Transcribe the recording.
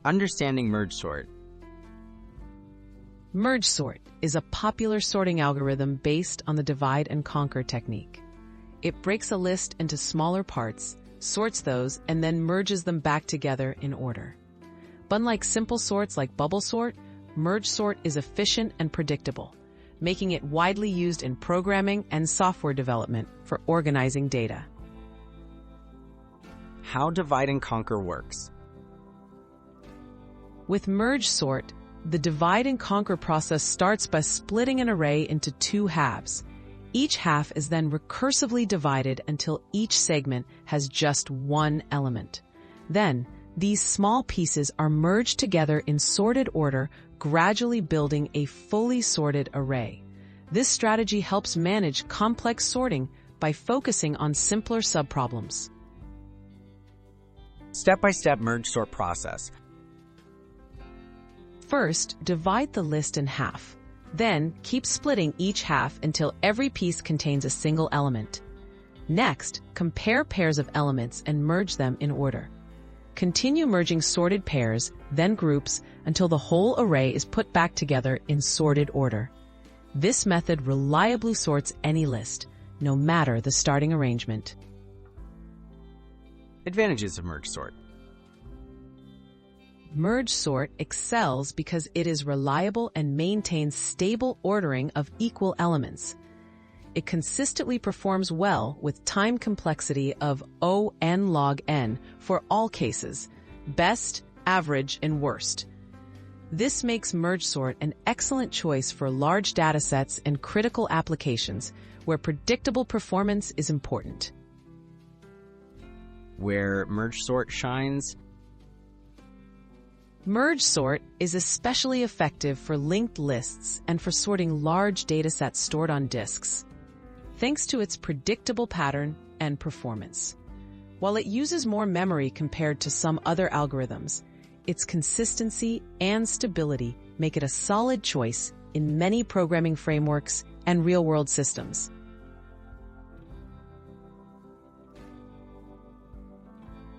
Understanding merge sort. Merge sort is a popular sorting algorithm based on the divide and conquer technique. It breaks a list into smaller parts, sorts those, and then merges them back together in order. But unlike simple sorts like bubble sort, merge sort is efficient and predictable, making it widely used in programming and software development for organizing data. How divide and conquer works. With merge sort, the divide and conquer process starts by splitting an array into two halves. Each half is then recursively divided until each segment has just one element. Then, these small pieces are merged together in sorted order, gradually building a fully sorted array. This strategy helps manage complex sorting by focusing on simpler subproblems. Step-by-step merge sort process. First, divide the list in half. Then, keep splitting each half until every piece contains a single element. Next, compare pairs of elements and merge them in order. Continue merging sorted pairs, then groups, until the whole array is put back together in sorted order. This method reliably sorts any list, no matter the starting arrangement. Advantages of merge sort. Merge sort excels because it is reliable and maintains stable ordering of equal elements. It consistently performs well with time complexity of O(n) log n for all cases, best, average, and worst. This makes merge sort an excellent choice for large datasets and critical applications where predictable performance is important. Where merge sort shines. Merge sort is especially effective for linked lists and for sorting large datasets stored on disks, thanks to its predictable pattern and performance. While it uses more memory compared to some other algorithms, its consistency and stability make it a solid choice in many programming frameworks and real-world systems.